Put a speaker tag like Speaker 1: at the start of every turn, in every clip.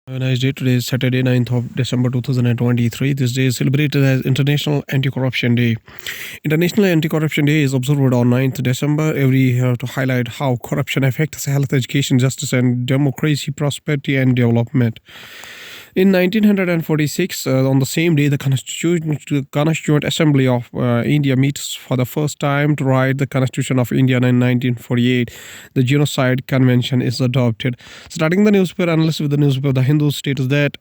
Speaker 1: Have a nice day. Today is Saturday, 9th of December 2023. This day is celebrated as International Anti-Corruption Day. International Anti-Corruption Day is observed on 9th December every year to highlight how corruption affects health, education, justice, and democracy, prosperity, and development. In 1946, on the same day, the Constituent Assembly of India meets for the first time to write the Constitution of India. In 1948, the Genocide Convention is adopted. Starting the newspaper analysis with the newspaper The Hindu states that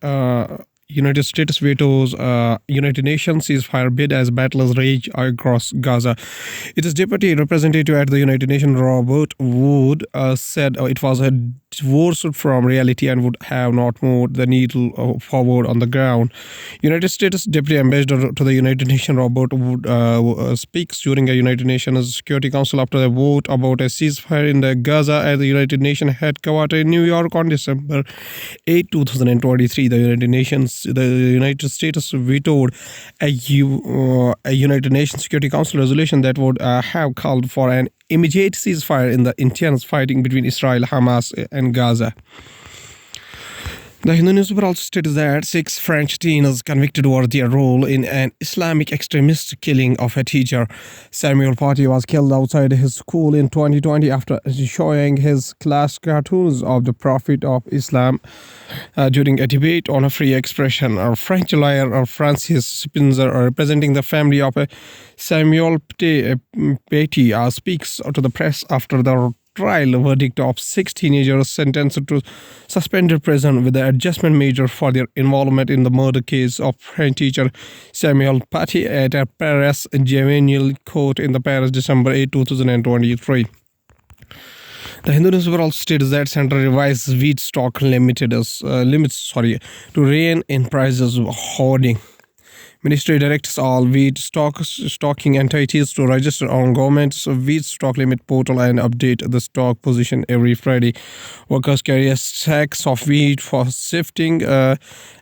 Speaker 1: United States vetoes United Nations ceasefire bid as battles rage across Gaza. Its deputy representative at the United Nations, Robert Wood, said it was a divorce from reality and would have not moved the needle forward on the ground. United States Deputy Ambassador to the United Nations, Robert Wood, speaks during a United Nations Security Council after the vote about a ceasefire in the Gaza at the United Nations headquarters in New York on December 8, 2023. The United States vetoed a United Nations Security Council resolution that would have called for an immediate ceasefire in the intense fighting between Israel, Hamas, and Gaza. The Hindu newspaper also states that 6 French teens convicted over their role in an Islamic extremist killing of a teacher. Samuel Paty was killed outside his school in 2020 after showing his class cartoons of the Prophet of Islam during a debate on a free expression. A French lawyer, Francis Spinzer, representing the family of Samuel Paty, speaks to the press after the trial verdict of 6 teenagers sentenced to suspended prison with the adjustment measure for their involvement in the murder case of French teacher Samuel Paty at a Paris juvenile court in the Paris, December 8, 2023. The Hindu newspaper also states that Centre revised wheat stock limits to rein in prices hoarding. Ministry directs all wheat stocking entities to register on government's wheat stock limit portal and update the stock position every Friday. Workers carry sacks of wheat for sifting at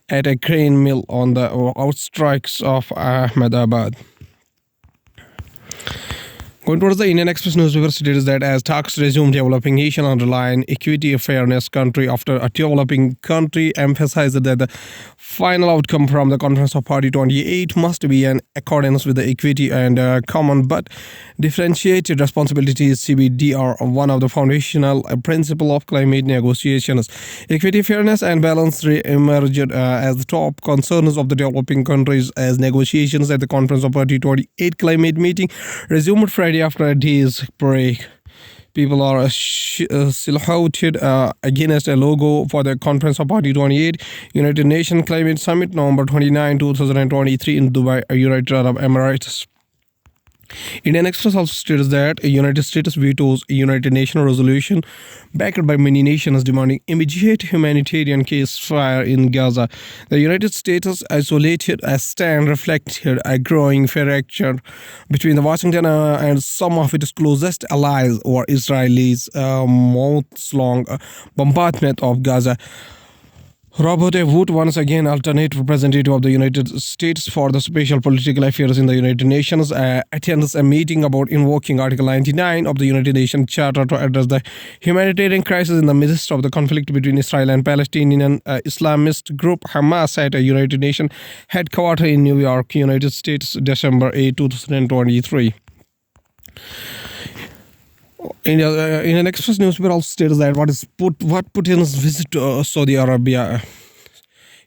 Speaker 1: a grain mill on the outskirts of Ahmedabad. Going towards the Indian Express newspaper states that as talks resume, developing nation underline equity fairness country after a developing country emphasized that the final outcome from the Conference of Party 28 must be in accordance with the equity and common but differentiated responsibilities. CBD are one of the foundational principles of climate negotiations. Equity, fairness, and balance re-emerged as the top concerns of the developing countries as negotiations at the Conference of Party 28 climate meeting resumed Friday after a day's break. People are silhouetted against a logo for the Conference of Party 28 United Nations Climate Summit November 29, 2023 in Dubai, United Arab Emirates. Indian Express also states that United States vetoes a United Nations resolution backed by many nations demanding immediate humanitarian ceasefire in Gaza. The United States' isolated stand reflected a growing fracture between the Washington and some of its closest allies over Israel's months-long bombardment of Gaza. Robert Wood, once again alternate representative of the United States for the Special Political Affairs in the United Nations, attends a meeting about invoking Article 99 of the United Nations Charter to address the humanitarian crisis in the midst of the conflict between Israel and Palestinian Islamist group Hamas at a United Nations headquarters in New York, United States, December 8, 2023. Indian Express newspaper also states that what Putin's visit to Saudi Arabia,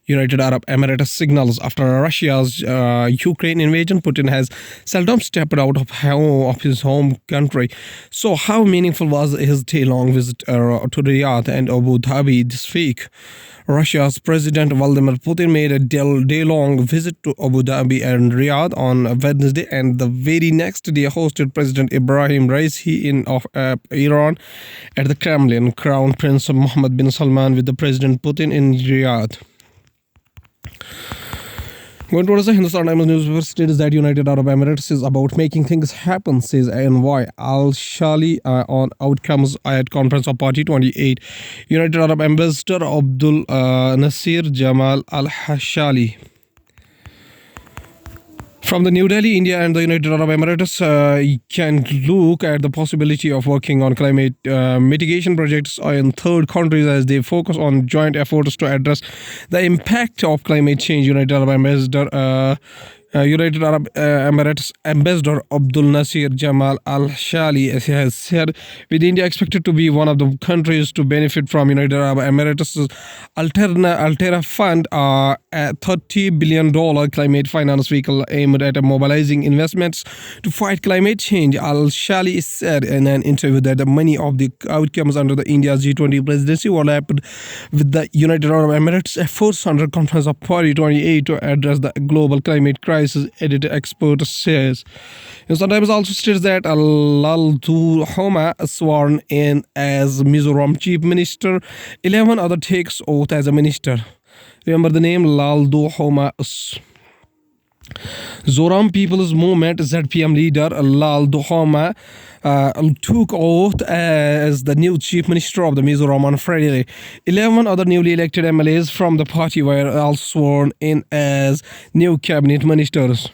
Speaker 1: United Arab Emirates signals after Russia's Ukraine invasion. Putin has seldom stepped out of his home country. So how meaningful was his day-long visit to Riyadh and Abu Dhabi this week? Russia's President Vladimir Putin made a day-long visit to Abu Dhabi and Riyadh on Wednesday, and the very next day hosted President Ibrahim Raisi of Iran at the Kremlin. Crown Prince Mohammed bin Salman with the President Putin in Riyadh. Going towards the Hindustan Times newspaper states that United Arab Emirates is about making things happen, says Envoy Al-Shali on outcomes at Conference of Party 28. United Arab Ambassador Abdul Nasir Jamal Al-Hashali From the New Delhi, India and the United Arab Emirates can look at the possibility of working on climate mitigation projects in third countries as they focus on joint efforts to address the impact of climate change. United Arab Emirates Ambassador Abdul Nasir Jamal Al Shali has said, with India expected to be one of the countries to benefit from United Arab Emirates' Altera Fund, a $30 billion climate finance vehicle aimed at mobilizing investments to fight climate change. Al Shali said in an interview that many of the outcomes under the India's G20 presidency overlapped with the United Arab Emirates' efforts under Conference of Party 28 to address the global climate crisis, editor expert says. It sometimes also states that Lal Homa, sworn in as Mizoram Chief Minister, 11 other takes oath as a minister. Remember the name Lal Homa. Zoram People's Movement ZPM leader Lal Homa took oath as the new chief minister of the Mizoram on Friday. 11 other newly elected MLAs from the party were also sworn in as new cabinet ministers.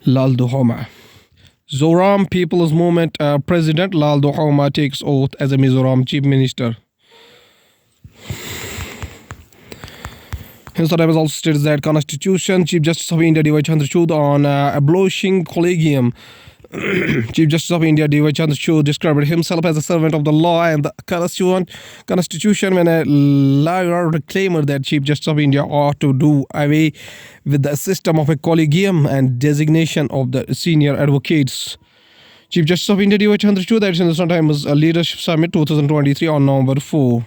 Speaker 1: Lal Homa. Zoram People's Movement President Lal Homa takes oath as a Mizoram chief minister. Hence, the also states that Constitution Chief Justice of India D.Y. Chandrachud on abolishing collegium. Chief Justice of India D.Y. Chandrachud described himself as a servant of the law and the Constitution when a lawyer claimed that Chief Justice of India ought to do away with the system of a collegium and designation of the senior advocates. Chief Justice of India D.Y. Chandrachud at Hindustan Times Leadership Summit 2023 on November 4.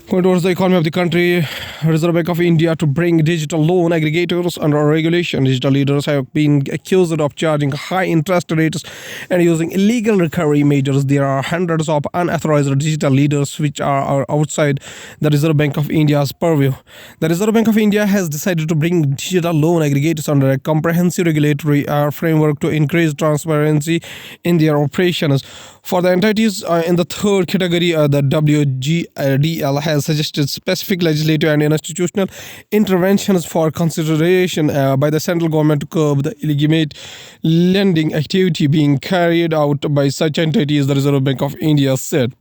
Speaker 1: Going towards the economy of the country, Reserve Bank of India to bring digital loan aggregators under regulation. Digital leaders have been accused of charging high interest rates and using illegal recovery measures. There are hundreds of unauthorized digital leaders which are outside the Reserve Bank of India's purview. The Reserve Bank of India has decided to bring digital loan aggregators under a comprehensive regulatory framework to increase transparency in their operations. For the entities in the third category, the WGDL has suggested specific legislative and institutional interventions for consideration by the central government to curb the illegitimate lending activity being carried out by such entities, the Reserve Bank of India said.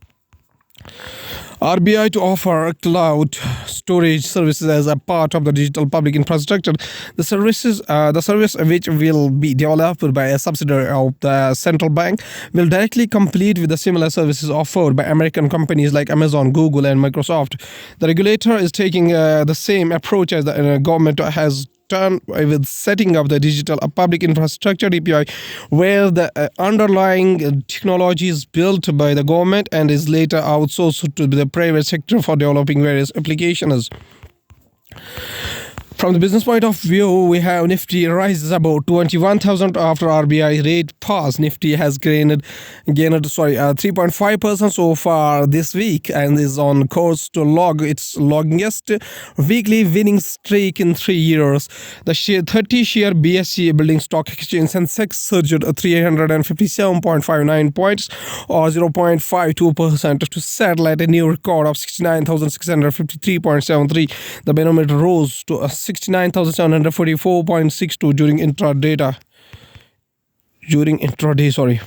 Speaker 1: RBI to offer cloud storage services as a part of the digital public infrastructure. The service which will be developed by a subsidiary of the central bank will directly compete with the similar services offered by American companies like Amazon, Google, and Microsoft. The regulator is taking the same approach as the government has done with setting up the digital public infrastructure DPI, where the underlying technology is built by the government and is later outsourced to the private sector for developing various applications. From the business point of view, we have Nifty rises about 21,000 after RBI rate pause. Nifty has gained 3.5% so far this week and is on course to log its longest weekly winning streak in 3 years. The 30-share BSE Building Stock Exchange Sensex surged 357.59 points or 0.52% to settle at a new record of 69,653.73. The barometer rose to 69,744.62 during intraday.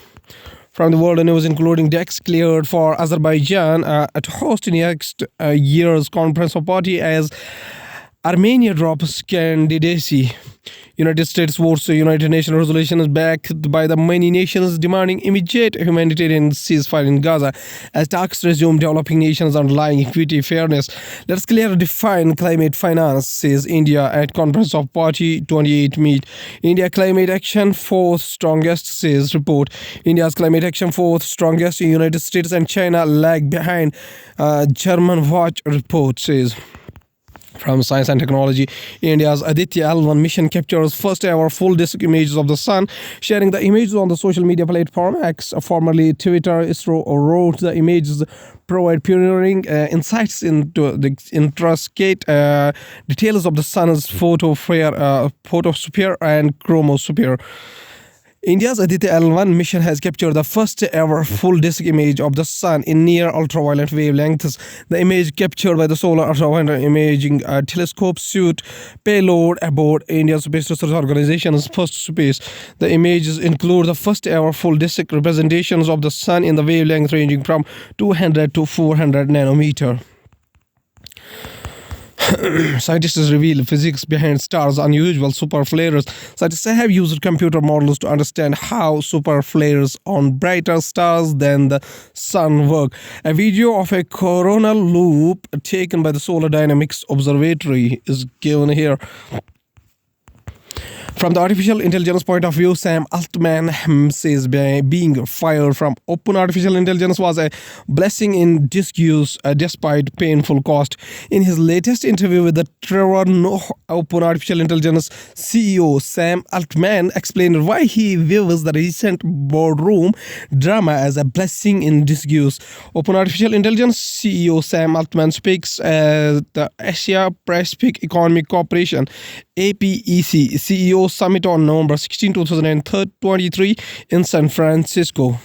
Speaker 1: From the world news, including DEX cleared for Azerbaijan to host next year's Conference of Party as Armenia drops candidacy. United States votes a United Nations resolution backed by the many nations demanding immediate humanitarian ceasefire in Gaza as talks resume. Developing nations underlying equity, fairness. Let's clearly define climate finance, says India at Conference of Party 28 meet. India climate action fourth strongest, says report. India's climate action fourth strongest. United States and China lag behind, German Watch report says. From Science and Technology, India's Aditya L1 mission captures first ever full disk images of the sun, sharing the images on the social media platform X, formerly Twitter. ISRO wrote the images provide pioneering insights into the intricate details of the sun's photosphere and chromosphere. India's Aditya L1 mission has captured the first ever full disk image of the sun in near ultraviolet wavelengths. The image captured by the Solar Ultraviolet Imaging Telescope suit payload aboard Indian Space Research Organization's first space. The images include the first ever full disk representations of the sun in the wavelength ranging from 200 to 400 nanometer. Scientists reveal physics behind stars' unusual superflares. Scientists have used computer models to understand how superflares on brighter stars than the sun work. A video of a coronal loop taken by the Solar Dynamics Observatory is given here. From the artificial intelligence point of view, Sam Altman says being fired from Open Artificial Intelligence was a blessing in disguise despite painful cost. In his latest interview with the Trevor Noah Open Artificial Intelligence CEO, Sam Altman explained why he views the recent boardroom drama as a blessing in disguise. Open Artificial Intelligence CEO Sam Altman speaks at the Asia Pacific Economic Cooperation APEC CEO Summit on November 16, 2023 in San Francisco.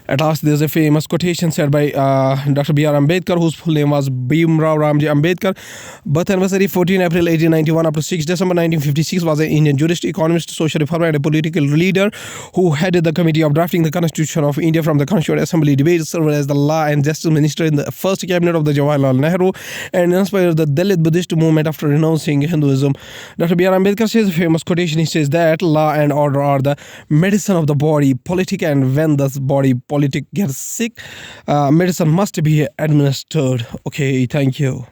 Speaker 1: At last, there's a famous quotation said by Dr. B.R. Ambedkar, whose full name was Bhimrao Ramji Ambedkar. Birth anniversary 14 April 1891 up to 6 December 1956, was an Indian jurist, economist, social reformer, and a political leader who headed the committee of drafting the Constitution of India from the Constituent Assembly debates, served as the Law and Justice Minister in the first cabinet of the Jawaharlal Nehru, and inspired the Dalit Buddhist movement after renouncing Hinduism. Dr. B.R. Ambedkar says a famous quotation. He says that law and order are the medicine of the body politic, and when the body politic gets sick, medicine must be administered. Okay, thank you.